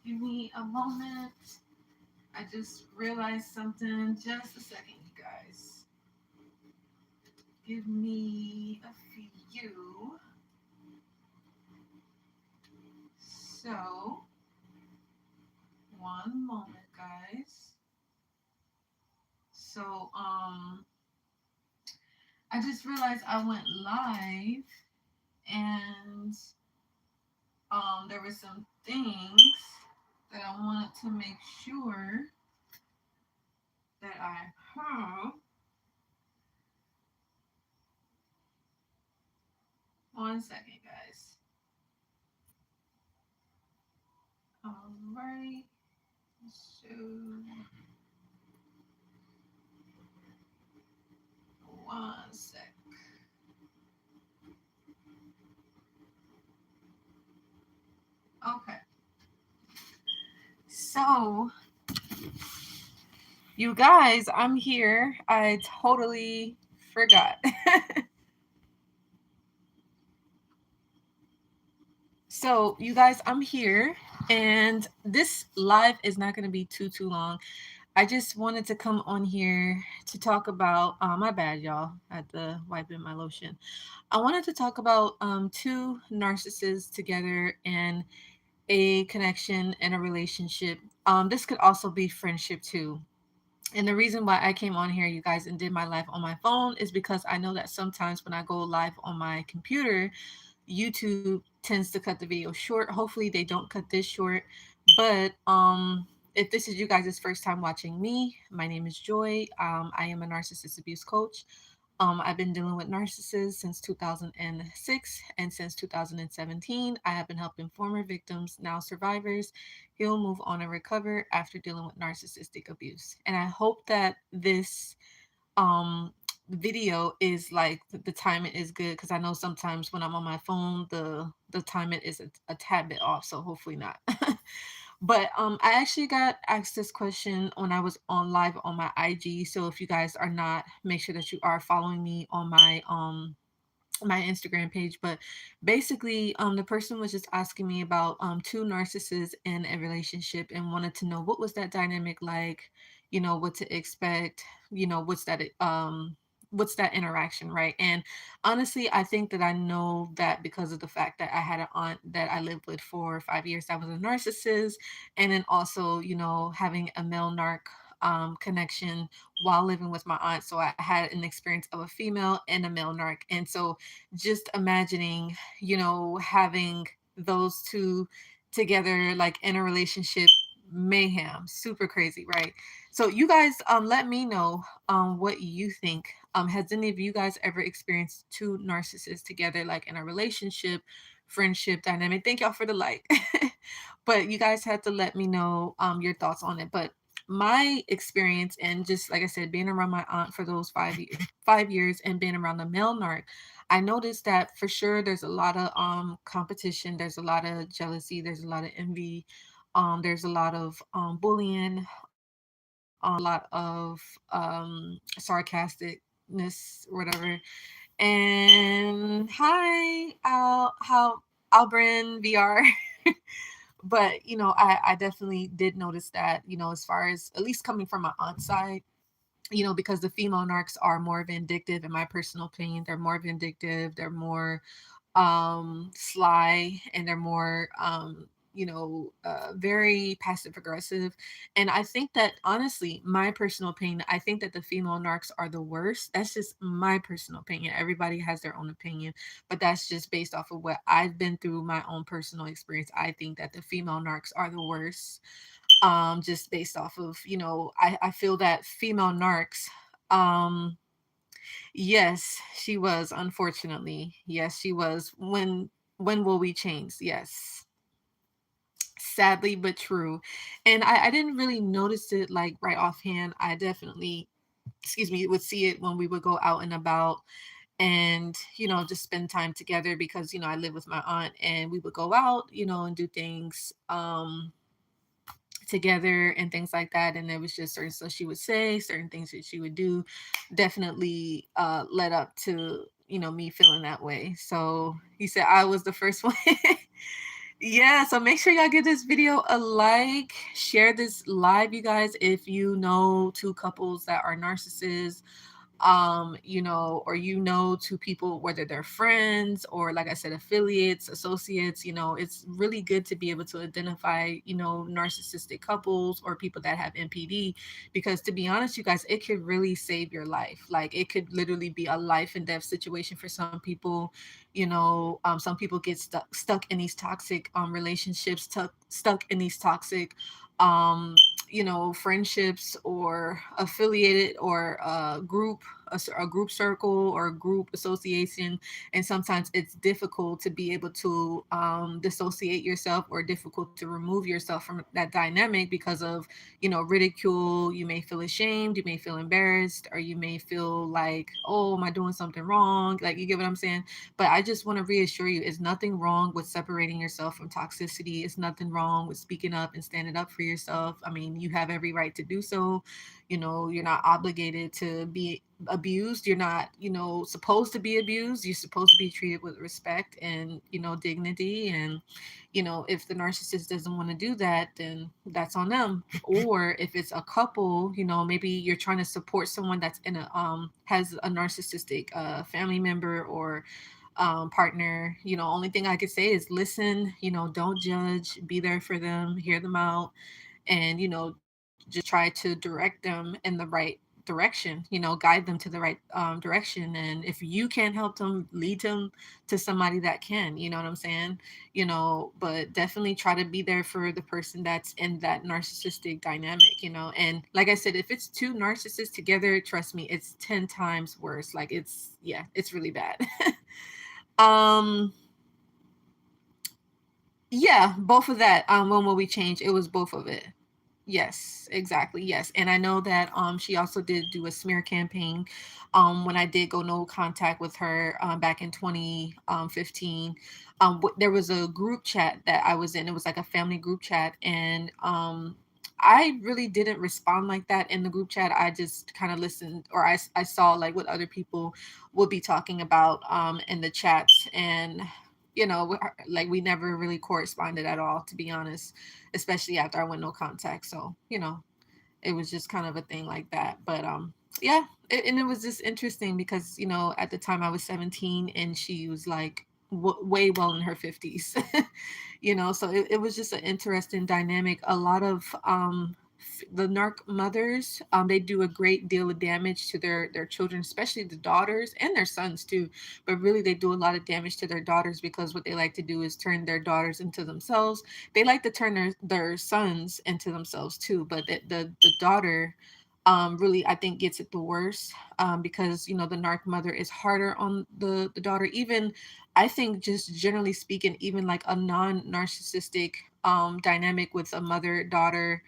Give me a moment. I just realized something. Just a second, you guys. Give me a few. So, one moment, guys. So, I just realized I went live and there were some things that I wanted to make sure that I heard. One second, guys. All right. So, one sec. Okay. So, you guys, I'm here. I totally forgot. So, you guys, I'm here, and this live is not going to be too long. I just wanted to come on here to talk about. My bad, y'all. I had to wipe in my lotion. I wanted to talk about two narcissists together and a connection and a relationship. This could also be friendship too. And the reason why I came on here, you guys, and did my live on my phone is because I know that sometimes when I go live on my computer, YouTube tends to cut the video short. Hopefully they don't cut this short. But if this is you guys' first time watching me, my name is Joy. I am a narcissist abuse coach. I've been dealing with narcissists since 2006, and since 2017, I have been helping former victims, now survivors, heal, move on, and recover after dealing with narcissistic abuse. And I hope that this um video is like the timing is good, because I know sometimes when I'm on my phone the timing is a tad bit off, so hopefully not. But I actually got asked this question when I was on live on my IG. So if you guys are not, make sure that you are following me on my Instagram page. But basically, the person was just asking me about two narcissists in a relationship and wanted to know what was that dynamic like, what to expect, what's that interaction, right? And honestly, I think that I know that because of the fact that I had an aunt that I lived with for 5 years that was a narcissist, and then also, having a male narc connection while living with my aunt. So I had an experience of a female and a male narc. And so just imagining, having those two together, like in a relationship, mayhem, super crazy, right? So you guys, let me know what you think. Has any of you guys ever experienced two narcissists together, like in a relationship, friendship dynamic? Thank y'all for the like. But you guys had to let me know your thoughts on it. But my experience, and just like I said, being around my aunt for those 5 years, 5 years, and being around the male narc, I noticed that for sure there's a lot of competition, there's a lot of jealousy, there's a lot of envy, there's a lot of bullying, there's a lot of sarcasticness, whatever. And hi, how Albrin VR. But I definitely did notice that, as far as at least coming from my aunt's side, because the female narcs are more vindictive, in my personal opinion. They're more vindictive, they're more sly, and they're more very passive aggressive. And I think that, honestly, my personal opinion, I think that the female narcs are the worst. That's just my personal opinion. Everybody has their own opinion, but that's just based off of what I've been through, my own personal experience. I think that the female narcs are the worst, just based off of, I feel that female narcs, um yes, she was, unfortunately. Yes, she was. When will we change? Yes. Sadly but true. And I didn't really notice it like right offhand. I definitely, excuse me, would see it when we would go out and about, and just spend time together, because I live with my aunt, and we would go out, and do things together and things like that. And there was just certain stuff she would say, certain things that she would do, definitely led up to me feeling that way. So he said I was the first one. Yeah, so make sure y'all give this video a like, share this live, you guys, if you know two couples that are narcissists, or two people, whether they're friends or, like I said, affiliates, associates. It's really good to be able to identify, narcissistic couples or people that have NPD, because to be honest, you guys, it could really save your life. Like, it could literally be a life and death situation for some people. Some people get stuck in these toxic relationships, stuck in these toxic um friendships, or affiliated, or a group circle or a group association. And sometimes it's difficult to be able to dissociate yourself, or difficult to remove yourself from that dynamic because of ridicule. You may feel ashamed, you may feel embarrassed, or you may feel like, oh, am I doing something wrong? Like, you get what I'm saying? But I just want to reassure you, it's nothing wrong with separating yourself from toxicity. It's nothing wrong with speaking up and standing up for yourself. I mean, you have every right to do so. You're not obligated to be abused. You're not, supposed to be abused. You're supposed to be treated with respect and, dignity. And, if the narcissist doesn't want to do that, then that's on them. Or if it's a couple, maybe you're trying to support someone that's in a has a narcissistic family member or partner. Only thing I could say is listen. Don't judge. Be there for them. Hear them out, and just try to direct them in the right direction. Guide them to the right direction. And if you can't help them, lead them to somebody that can. You know what I'm saying? But definitely try to be there for the person that's in that narcissistic dynamic. And like I said, if it's two narcissists together, trust me, it's 10 times worse. Like, it's, yeah, it's really bad. um yeah, both of that. When will we change? It was both of it. Yes, exactly. Yes. And I know that she also did do a smear campaign when I did go no contact with her back in 2015. There was a group chat that I was in. It was like a family group chat, and I really didn't respond like that in the group chat. I just kind of listened, or I saw like what other people would be talking about in the chats. And like, we never really corresponded at all, to be honest, especially after I went no contact. So, it was just kind of a thing like that. But yeah, and it was just interesting because, at the time I was 17 and she was like way well in her 50s. So it was just an interesting dynamic. A lot of the narc mothers, they do a great deal of damage to their children, especially the daughters and their sons too. But really, they do a lot of damage to their daughters because what they like to do is turn their daughters into themselves. They like to turn their sons into themselves too. But the daughter really, I think, gets it the worst, because the narc mother is harder on the daughter. Even, I think, just generally speaking, even like a non-narcissistic dynamic with a mother daughter,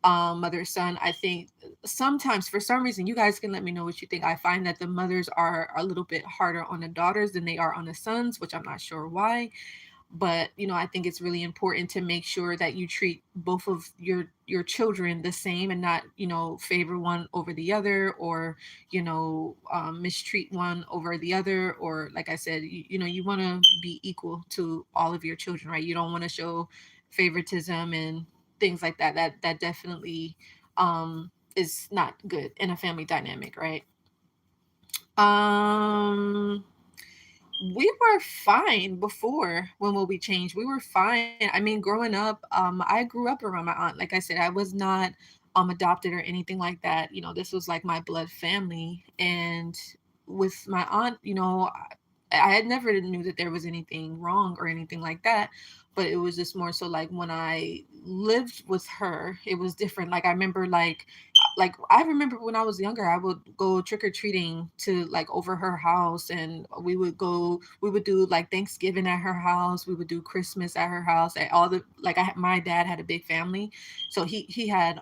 mother son, I think sometimes, for some reason, you guys can let me know what you think, I find that the mothers are a little bit harder on the daughters than they are on the sons, which I'm not sure why. But I think it's really important to make sure that you treat both of your children the same, and not favor one over the other, or mistreat one over the other. Or, like I said, you want to be equal to all of your children, right? You don't want to show favoritism and things like that. That definitely is not good in a family dynamic, right? um we were fine before. When will we change? We were fine. I mean, growing up, I grew up around my aunt. Like I said, I was not adopted or anything like that. This was like my blood family. And with my aunt, I had never knew that there was anything wrong or anything like that. But it was just more so like when I lived with her, it was different. Like, I remember, like I remember when I was younger, I would go trick or treating to, like, over her house, and we would do like Thanksgiving at her house, we would do Christmas at her house, at all the, like, my dad had a big family, so he had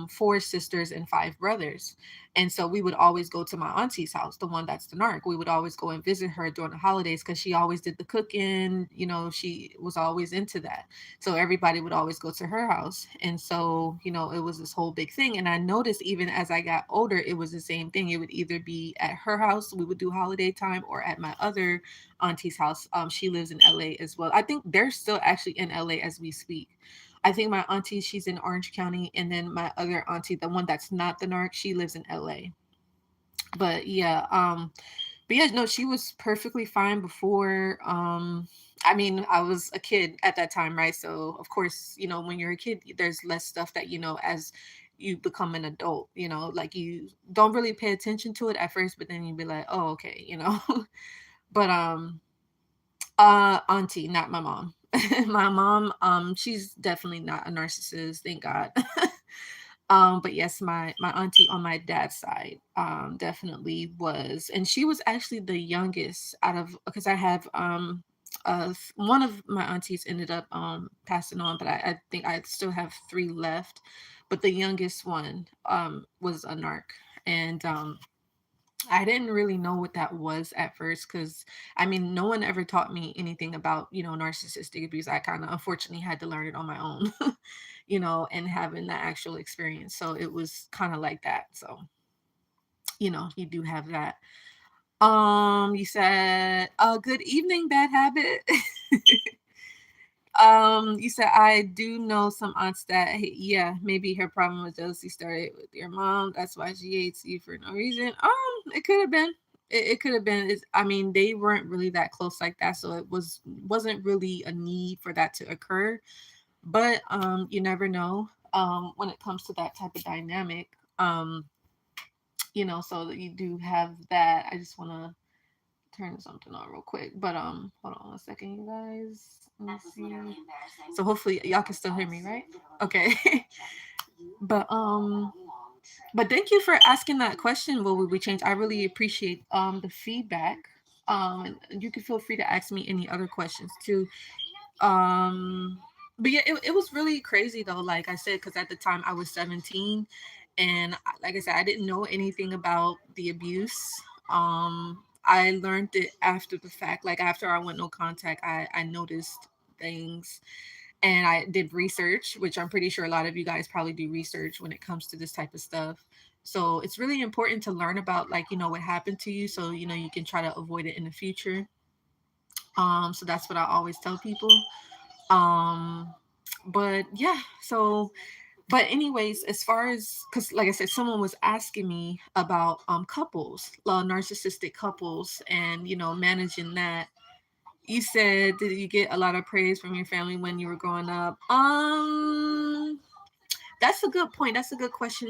four sisters and five brothers, and so we would always go to my auntie's house, the one that's the narc. We would always go and visit her during the holidays because she always did the cooking. She was always into that. So everybody would always go to her house. And so, it was this whole big thing. And I noticed even as I got older, it was the same thing. It would either be at her house, we would do holiday time, or at my other auntie's house. She lives in LA as well. I think they're still actually in LA as we speak. I think my auntie, she's in Orange County, and then my other auntie, the one that's not the narc, she lives in LA. But yeah, no, she was perfectly fine before. I mean, I was a kid at that time, right? So of course, when you're a kid, there's less stuff that as you become an adult, like you don't really pay attention to it at first, but then you'd be like, oh, okay. But auntie, not my mom. My mom, she's definitely not a narcissist, thank God. But yes, my auntie on my dad's side, definitely was, and she was actually the youngest out of, because I have one of my aunties ended up passing on, but I think I still have three left, but the youngest one was a narc, and I didn't really know what that was at first because I mean, no one ever taught me anything about, narcissistic abuse. I kind of unfortunately had to learn it on my own, and having that actual experience. So it was kind of like that. So, you do have that. You said, good evening, bad habit. You said I do know some aunts that yeah, maybe her problem with jealousy started with your mom. That's why she hates you for no reason. It could have been. It could have been. I mean, they weren't really that close like that, so wasn't really a need for that to occur. But you never know. When it comes to that type of dynamic. So that you do have that. I just want to turn something on real quick. But hold on a second, you guys. Let me see. So hopefully y'all can still hear me, right? Okay. but but thank you for asking that question. What would we change? I really appreciate the feedback. And you can feel free to ask me any other questions too. Um but yeah, it was really crazy though, like I said, because at the time I was 17, and like I said, I didn't know anything about the abuse. I learned it after the fact, like after I went no contact, I noticed things, and I did research, which I'm pretty sure a lot of you guys probably do research when it comes to this type of stuff. So it's really important to learn about, like, what happened to you, so you can try to avoid it in the future. So that's what I always tell people. um but yeah, so but anyways, as far as, because like I said, someone was asking me about couples, narcissistic couples, and managing that. You said, did you get a lot of praise from your family when you were growing up? That's a good point. That's a good question.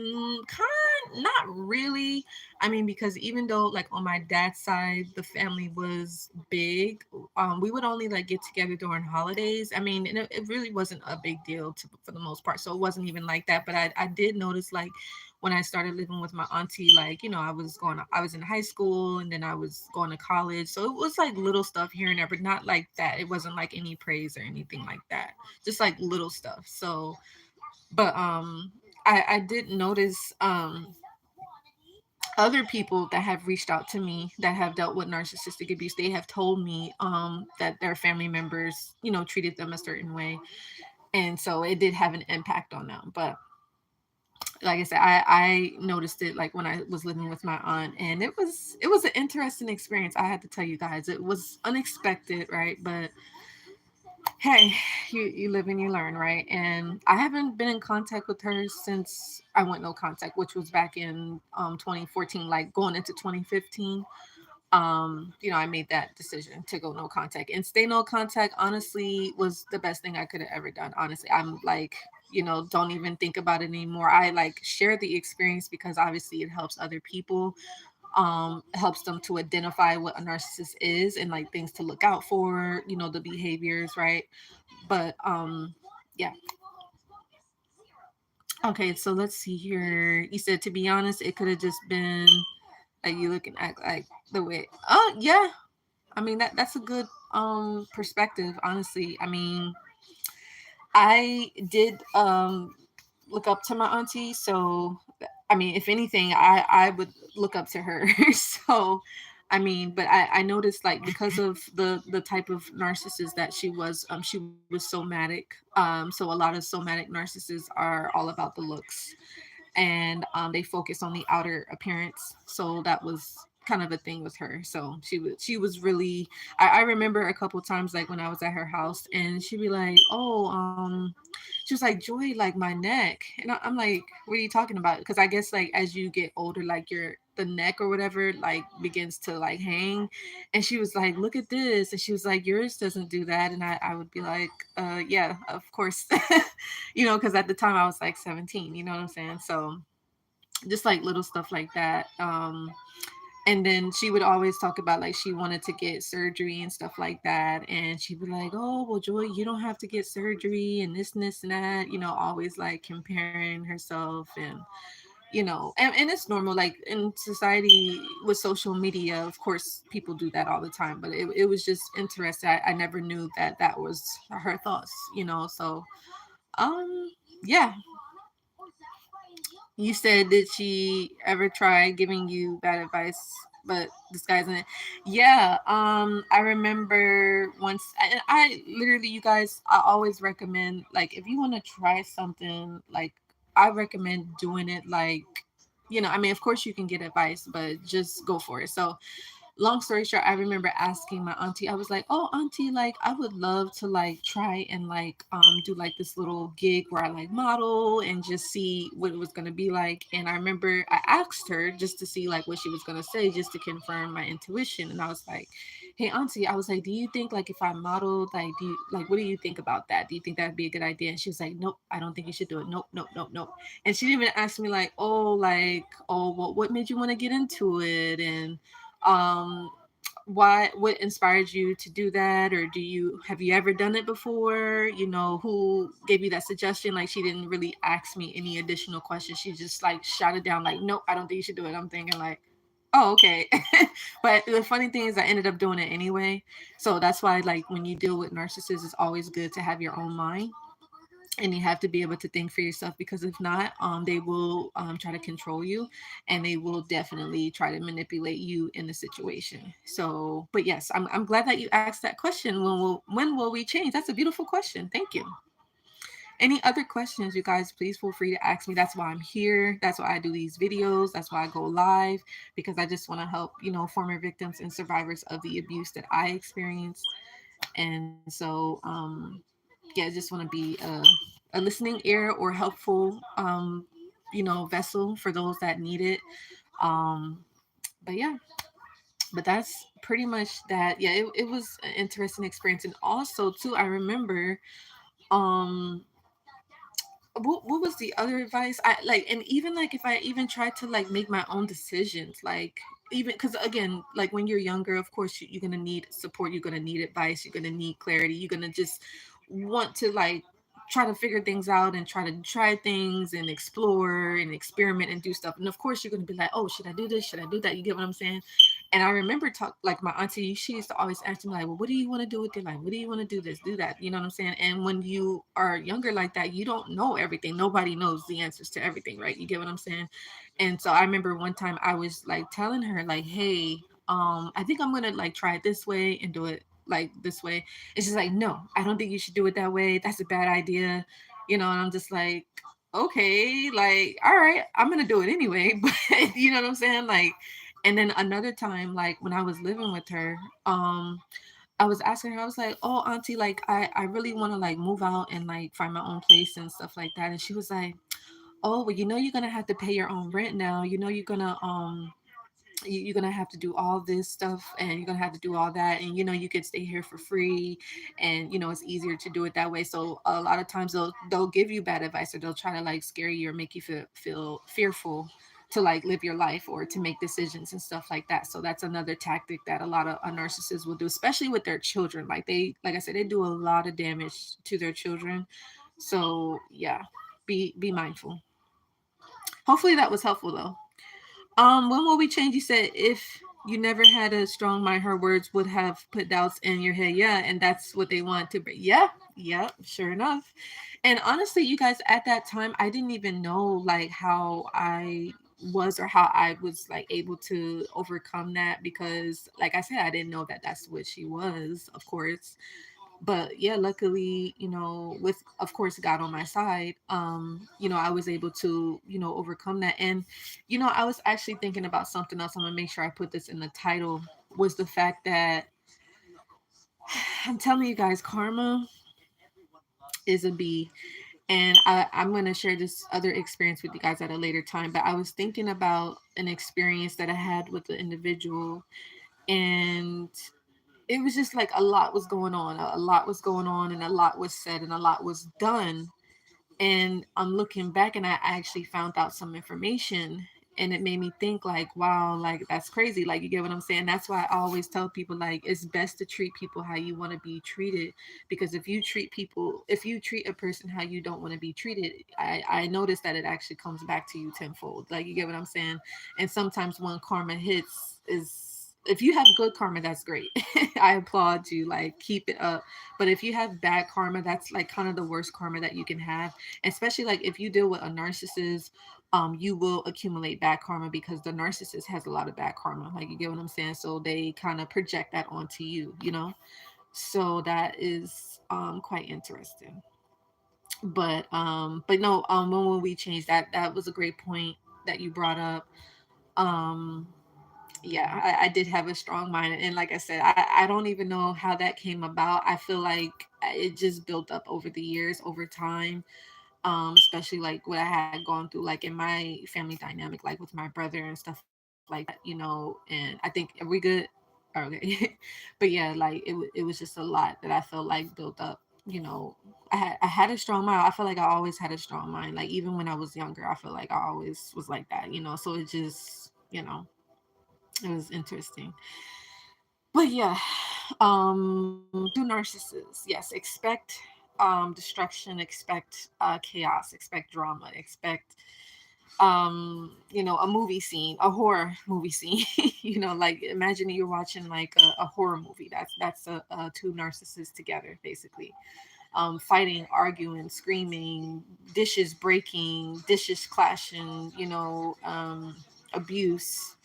Not really. I mean, because even though, like, on my dad's side, the family was big, we would only like get together during holidays. I mean, and it really wasn't a big deal for the most part. So it wasn't even like that. But I did notice, like, when I started living with my auntie, like, I was in high school, and then I was going to college. So it was like little stuff here and there, but not like that. It wasn't like any praise or anything like that. Just like little stuff. So, but I did notice other people that have reached out to me that have dealt with narcissistic abuse. They have told me that their family members, treated them a certain way, and so it did have an impact on them. But like I said, I noticed it, like, when I was living with my aunt, and it was an interesting experience. I had to tell you guys, it was unexpected, right? But hey, you live and you learn, right? And I haven't been in contact with her since I went no contact, which was back in 2014, like going into 2015. I made that decision to go no contact, and stay no contact honestly was the best thing I could have ever done. Honestly, I'm like, don't even think about it anymore. I like share the experience because obviously it helps other people, helps them to identify what a narcissist is and like things to look out for, the behaviors, right? But yeah. Okay, so let's see here. You said, to be honest, it could have just been like you look and act like the way. Oh yeah, I mean, that's a good perspective, honestly. I mean, I did look up to my auntie, so I mean, if anything, I would look up to her. So I mean, but I noticed like because of the type of narcissist that she was somatic. So a lot of somatic narcissists are all about the looks, and they focus on the outer appearance. So that was kind of a thing with her. So she was really. I remember a couple times like when I was at her house, and she'd be like, "Oh, she was like, Joy, like my neck," and I'm like, "What are you talking about?" Because I guess like as you get older, like your the neck or whatever like begins to like hang, and she was like, "Look at this," and she was like, "Yours doesn't do that," and I would be like, yeah, of course." Because at the time I was like 17, you know what I'm saying? So just like little stuff like that. And then she would always talk about like she wanted to get surgery and stuff like that, and she'd be like, "Oh well, Joy, you don't have to get surgery and this and that," always like comparing herself. And it's normal like in society with social media, of course people do that all the time, but it was just interesting. I never knew that that was her thoughts. So um yeah. You said, did she ever try giving you bad advice but disguising it? Yeah, I remember once, and I literally, you guys, I always recommend like if you want to try something, like I recommend doing it like, I mean, of course you can get advice, but just go for it. So long story short, I remember asking my auntie, I was like, "Oh, auntie, like I would love to like try and like do like this little gig where I like model and just see what it was gonna be like." And I remember I asked her just to see like what she was gonna say, just to confirm my intuition. And I was like, "Hey auntie," I was like, "Do you think like if I modeled, like do you like what do you think about that? Do you think that'd be a good idea?" And she was like, "Nope, I don't think you should do it. Nope, nope, nope, nope." And she didn't even ask me like, "Oh, well, what made you want to get into it?" And um what inspired you to do that, or have you ever done it before? Who gave you that suggestion? Like she didn't really ask me any additional questions. She just like shot it down like, "Nope, I don't think you should do it." I'm thinking like, oh, okay. But the funny thing is I ended up doing it anyway. So that's why like when you deal with narcissists, it's always good to have your own mind, and you have to be able to think for yourself, because if not, they will try to control you, and they will definitely try to manipulate you in the situation. So but yes, I'm glad that you asked that question. When will we change? That's a beautiful question. Thank you. Any other questions, you guys, please feel free to ask me. That's why I'm here. That's why I do these videos. That's why I go live, because I just want to help former victims and survivors of the abuse that I experienced. And so yeah, I just want to be a listening ear or helpful vessel for those that need it. um but yeah, but that's pretty much that. Yeah, it was an interesting experience. And also too, I remember um what was the other advice I like, and even like if I even tried to like make my own decisions, like even because again, like when you're younger, of course you're gonna need support, you're gonna need advice, you're gonna need clarity, you're gonna just want to like try to figure things out and try things and explore and experiment and do stuff. And of course you're gonna be like, "Oh, should I do this, should I do that?" You get what I'm saying? And I remember like my auntie, she used to always ask me like, "Well, what do you want to do with your life? What do you want to do this, do that?" You know what I'm saying? And when you are younger like that, you don't know everything. Nobody knows the answers to everything, right? You get what I'm saying? And so I remember one time I was like telling her like, "Hey, I think I'm gonna like try it this way and do it like this way." And she's like, "No, I don't think you should do it that way. That's a bad idea." And I'm just like, "Okay, like, all right, I'm gonna do it anyway." But you know what I'm saying? Like, and then another time, like when I was living with her, I was asking her, I was like, "Oh, auntie, like I really want to like move out and like find my own place and stuff like that." And she was like, "Oh, well, you're gonna have to pay your own rent now. You're gonna you're gonna have to do all this stuff, and you're gonna have to do all that, and you could stay here for free, and it's easier to do it that way." So a lot of times they'll give you bad advice, or they'll try to like scare you or make you feel fearful to like live your life or to make decisions and stuff like that. So that's another tactic that a lot of narcissists will do, especially with their children. Like I said, they do a lot of damage to their children. So yeah, be mindful. Hopefully that was helpful though. When will we change? You said if you never had a strong mind, her words would have put doubts in your head. Yeah, and that's what they want to bring. Yeah, yeah, sure enough. And honestly, you guys, at that time, I didn't even know like how I was, or how I was like able to overcome that, because like I said, I didn't know that that's what she was, of course. But yeah, luckily, with of course God on my side, I was able to, overcome that. And I was actually thinking about something else. I'm gonna make sure I put this in the title, was the fact that I'm telling you guys, karma is a B. And I'm going to share this other experience with you guys at a later time. But I was thinking about an experience that I had with the individual, and it was just like a lot was going on. A lot was going on, and a lot was said, and a lot was done. And I'm looking back, and I actually found out some information, and it made me think like, wow, like that's crazy. Like, you get what I'm saying? That's why I always tell people, like, it's best to treat people how you want to be treated. Because if you treat a person how you don't want to be treated, I noticed that it actually comes back to you tenfold. Like, you get what I'm saying? And sometimes when karma hits, is if you have good karma, that's great. I applaud you, like, keep it up. But if you have bad karma, that's like kind of the worst karma that you can have. Especially like if you deal with a narcissist, you will accumulate bad karma, because the narcissist has a lot of bad karma. Like, you get what I'm saying? So they kind of project that onto you. So that is quite interesting. But no, when we changed that, that was a great point that you brought up. Um yeah, I did have a strong mind, and like I said, I don't even know how that came about. I feel like it just built up over the years, over time. Especially like what I had gone through, like in my family dynamic, like with my brother and stuff like that. And I think, are we good? Okay. But yeah, like it was just a lot that I felt like built up. I had a strong mind. I feel like I always had a strong mind. Like, even when I was younger, I feel like I always was like that. So it just, it was interesting. But yeah, to narcissists, yes, expect destruction, expect chaos, expect drama, expect a movie scene, a horror movie scene. Like, imagine you're watching like a horror movie. That's two narcissists together, basically. Fighting, arguing, screaming, dishes breaking, dishes clashing, abuse,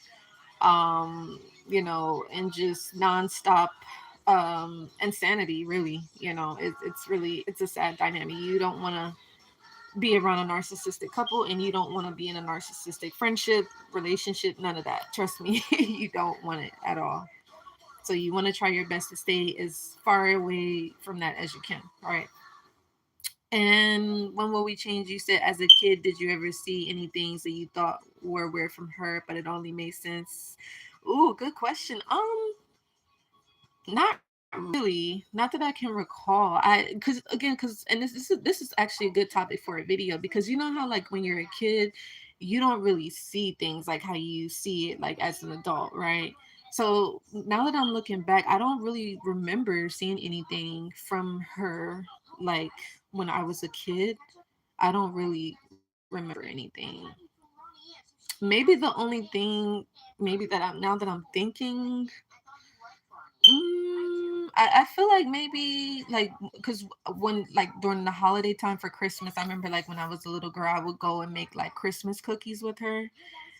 and just nonstop insanity. Really, it's a sad dynamic. You don't want to be around a narcissistic couple, and you don't want to be in a narcissistic friendship, relationship, none of that. Trust me, you don't want it at all. So you want to try your best to stay as far away from that as you can. All right. And when will we change? You said, as a kid, did you ever see any things that you thought were weird from her, but it only made sense? Ooh, good question. Not really. Not that I can recall. Because and this is actually a good topic for a video, because you know how, like, when you're a kid, you don't really see things like how you see it like as an adult, right? So now that I'm looking back, I don't really remember seeing anything from her, like, when I was a kid. I don't really remember anything. Maybe the only thing, maybe that I'm now that I'm thinking, I feel like maybe, like, because when, like, during the holiday time for Christmas, I remember, like, when I was a little girl, I would go and make like Christmas cookies with her,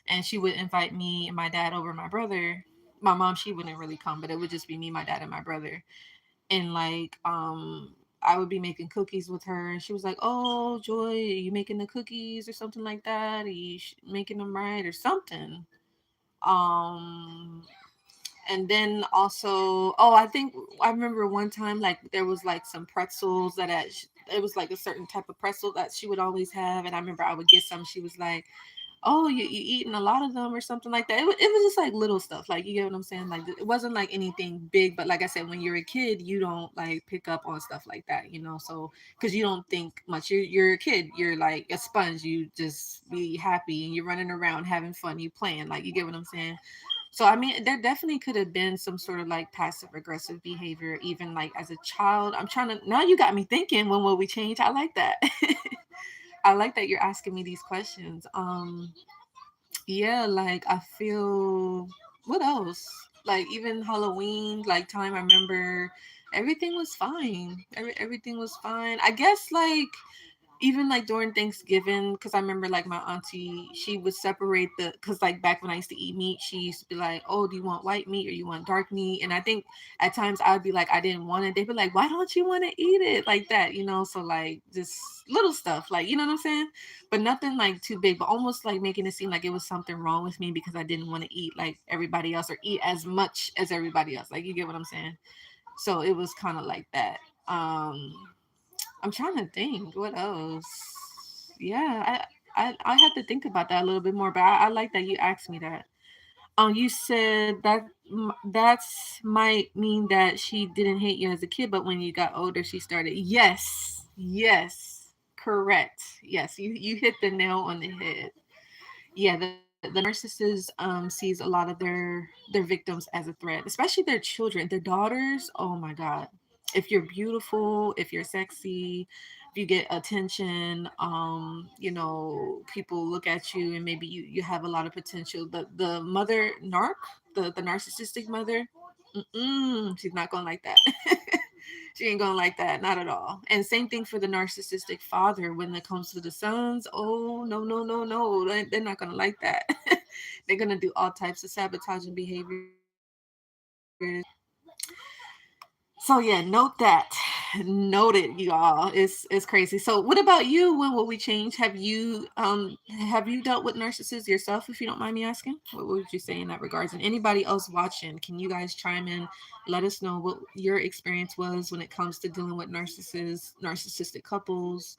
and she would invite me and my dad over, my brother. My mom, she wouldn't really come, but it would just be me, my dad, and my brother. And like, I would be making cookies with her, and she was like, "Oh, Joy, are you making the cookies or something like that? Are you making them right or something?" Um, and then also, oh, I think I remember one time, like, there was like some pretzels it was like a certain type of pretzel that she would always have, and I remember I would get some. She was like, "Oh, you eating a lot of them or something like that." It was just like little stuff, like, you get what I'm saying? Like, it wasn't like anything big, but like I said, when you're a kid, you don't like pick up on stuff like that. So, because you don't think much, you're a kid, you're like a sponge, you just be happy, and you're running around having fun, you playing, like, you get what I'm saying? So I mean, there definitely could have been some sort of like passive aggressive behavior, even like as a child. I'm trying to, now you got me thinking, when will we change? I like that. I like that you're asking me these questions. Yeah, like, I feel, what else? Like, even Halloween, like, time, I remember everything was fine. Everything was fine. I guess, like, even like during Thanksgiving, because I remember like my auntie, she would separate the, because like back when I used to eat meat, she used to be like, oh, do you want white meat or you want dark meat? And I think at times I'd be like, I didn't want it. They'd be like, why don't you want to eat it like that? You know, so like just little stuff, like, you know what I'm saying? But nothing like too big, but almost like making it seem like it was something wrong with me because I didn't want to eat like everybody else or eat as much as everybody else. Like, you get what I'm saying? So it was kind of like that. Um, I'm trying to think what else. Yeah, I had to think about that a little bit more, but I like that you asked me that. You said that that's might mean that she didn't hate you as a kid, but when you got older, she started. Yes, yes, correct. Yes, you hit the nail on the head. Yeah, the narcissist sees a lot of their victims as a threat, especially their children, their daughters. Oh my god. If you're beautiful, if you're sexy, if you get attention, you know, people look at you and maybe you have a lot of potential. The mother narc, the narcissistic mother, she's not gonna like that. She ain't gonna like that, not at all. And same thing for the narcissistic father when it comes to the sons. Oh no, no, no, no. They're not gonna like that. They're gonna do all types of sabotaging behaviors. So yeah, note that. Note it, y'all. It's crazy. So what about you? When will we change? Have you dealt with narcissists yourself, if you don't mind me asking? What would you say in that regards? And anybody else watching, can you guys chime in? Let us know what your experience was when it comes to dealing with narcissists, narcissistic couples,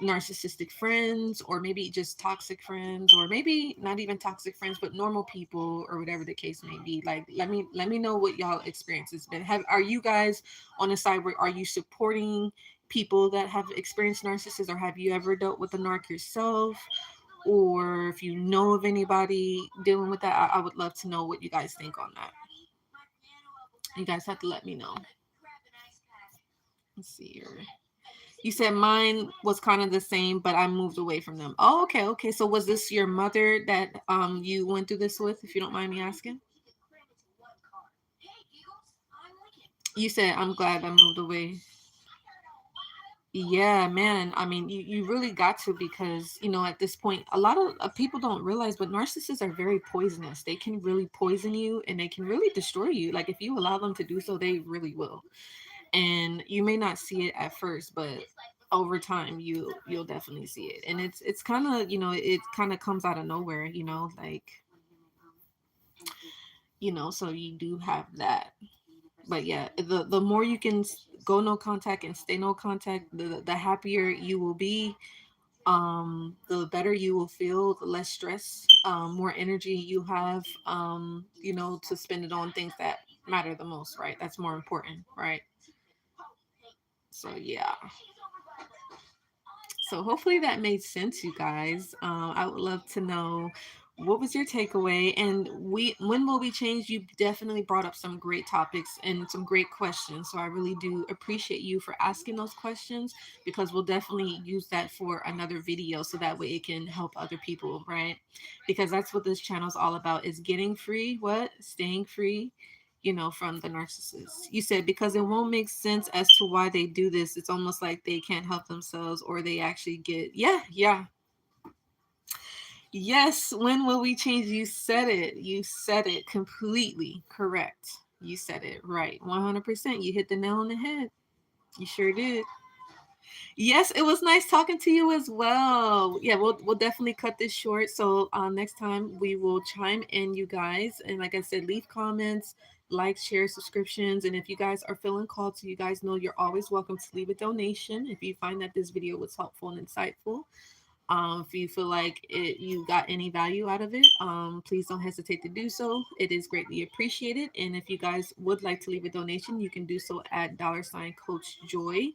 narcissistic friends, or maybe just toxic friends, or maybe not even toxic friends but normal people, or whatever the case may be. Like, let me know what y'all experience has been. Have Are you guys on the side where, are you supporting people that have experienced narcissists, or have you ever dealt with a narc yourself? Or if you know of anybody dealing with that, I would love to know what you guys think on that. You guys have to let me know. Let's see here. You said mine was kind of the same, but I moved away from them. Oh, okay, okay. So was this your mother that you went through this with, if you don't mind me asking? You said I'm glad I moved away. Yeah, man. I mean, you really got to, because, you know, at this point, a lot of people don't realize, but narcissists are very poisonous. They can really poison you and they can really destroy you. Like, if you allow them to do so, they really will. And you may not see it at first, but over time you'll definitely see it. And it's kind of, you know, it kind of comes out of nowhere, you know, like, you know, so you do have that. But yeah, the more you can go no contact and stay no contact, the happier you will be. The better you will feel, the less stress, more energy you have, you know, to spend it on things that matter the most, right? That's more important, right? So yeah. So hopefully that made sense, you guys. I would love to know, what was your takeaway, and when will we change? You definitely brought up some great topics and some great questions. So I really do appreciate you for asking those questions, because we'll definitely use that for another video so that way it can help other people, right? Because that's what this channel is all about, is getting free, what? Staying free, you know, from the narcissist. You said because it won't make sense as to why they do this. It's almost like they can't help themselves, or they actually get, yeah, yeah. Yes, when will we change? You said it. You said it completely correct. You said it right. 100%. You hit the nail on the head. You sure did. Yes, it was nice talking to you as well. Yeah, we'll definitely cut this short. So next time we will chime in, you guys. And like I said, leave comments, like, share, subscriptions. And if you guys are feeling called to, you guys know you're always welcome to leave a donation if you find that this video was helpful and insightful. If you feel like you got any value out of it, please don't hesitate to do so. It is greatly appreciated. And if you guys would like to leave a donation, you can do so at $ Coach Joy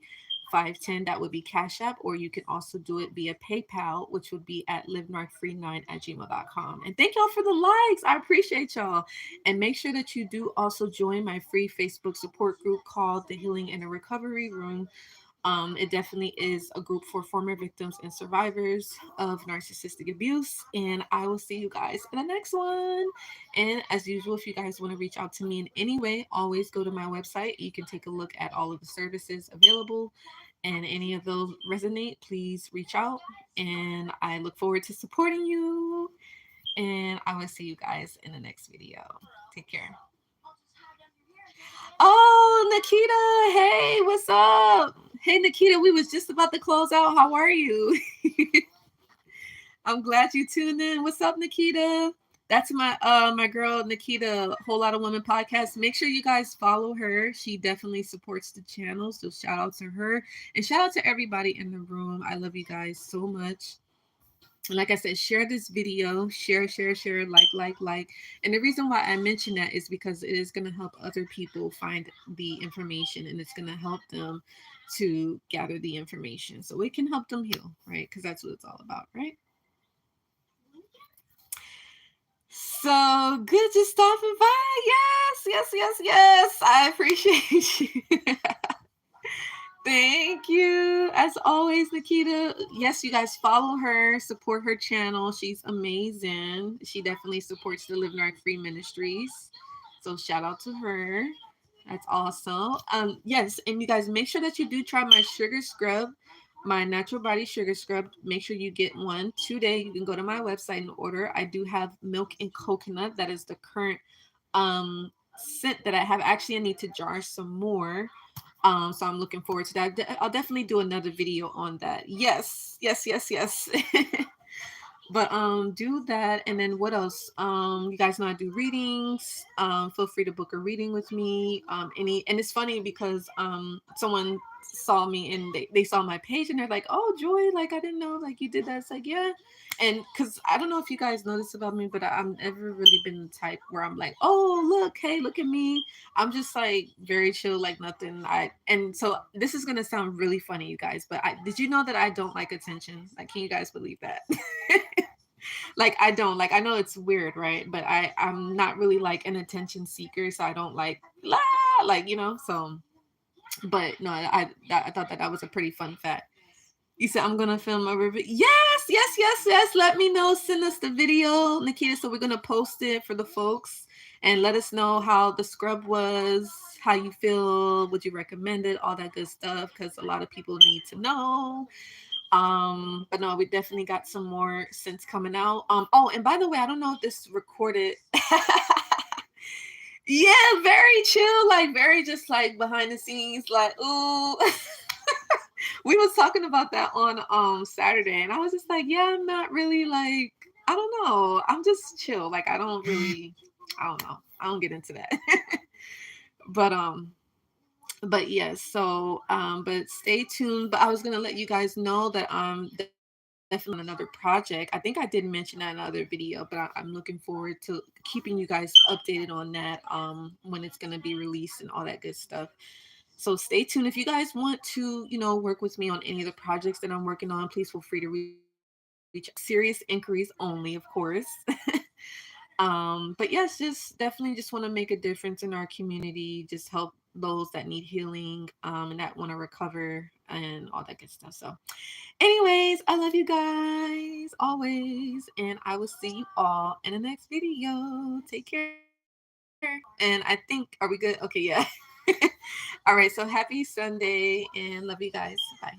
510. That would be Cash App, or you can also do it via PayPal, which would be at livenarcfree9@gmail.com. And thank y'all for the likes. I appreciate y'all. And make sure that you do also join my free Facebook support group called the Healing and the Recovery Room. It definitely is a group for former victims and survivors of narcissistic abuse. And I will see you guys in the next one. And as usual, if you guys want to reach out to me in any way, always go to my website. You can take a look at all of the services available. and any of those resonate, please reach out. And I look forward to supporting you. And I will see you guys in the next video. Take care. Oh, Nikita. Hey, what's up? Hey, Nikita, we was just about to close out. How are you? I'm glad you tuned in. What's up, Nikita? That's my girl Nikita, Whole Lot of Women podcast. Make sure you guys follow her. She definitely supports the channel. So shout out to her and shout out to everybody in the room. I love you guys so much. And like I said, share this video, share, like. And the reason why I mention that is because it is going to help other people find the information, and it's going to help them to gather the information so it can help them heal, right? Because that's what it's all about, right? So good to stopping by. Yes. I appreciate you. Thank you. As always, Nikita. Yes, you guys follow her, support her channel. She's amazing. She definitely supports the Live Narc Free Ministries. So shout out to her. That's awesome. Yes, and you guys make sure that you do try my sugar scrub, my natural body sugar scrub. Make sure you get one today. You can go to my website and order. I do have milk and coconut. That is the current scent that I have. Actually, I need to jar some more. So I'm looking forward to that. I'll definitely do another video on that. Yes. But do that, and then what else? You guys know I do readings. Feel free to book a reading with me. And it's funny because someone saw me and they saw my page and they're like, "Oh, Joy, like I didn't know like you did that." It's like, yeah. And because I don't know if you guys know this about me, but I'm never really been the type where I'm like, "Oh, look, hey, look at me." I'm just like very chill, like nothing. And so this is gonna sound really funny, you guys, but I did you know that I don't like attention? Like, can you guys believe that? Like I don't like, I know it's weird, right? But I'm not really like an attention seeker, so I don't like la like, so but no, I thought that that was a pretty fun fact. You said I'm gonna film a review. Yes. Let me know. Send us the video, Nikita. So we're gonna post it for the folks and let us know how the scrub was, how you feel, would you recommend it, all that good stuff, because a lot of people need to know. But no, we definitely got some more scents coming out. Oh, and by the way, I don't know if this recorded. Yeah, very chill, like very just like behind the scenes, like ooh. We was talking about that on Saturday, and I was just like, yeah, I'm not really like, I don't know, I'm just chill, like I don't really, I don't know, I don't get into that. but yes, so but stay tuned. But I was gonna let you guys know that definitely working on another project. I think I did mention that in another video, but I'm looking forward to keeping you guys updated on that when it's gonna be released and all that good stuff. So stay tuned. If you guys want to, work with me on any of the projects that I'm working on, please feel free to reach out. Serious inquiries only, of course. But yes, just definitely just want to make a difference in our community, just help those that need healing, and that want to recover and all that good stuff. So anyways, I love you guys always, and I will see you all in the next video. Take care. And I think, are we good? Okay, yeah. All right, so happy Sunday and love you guys. Bye.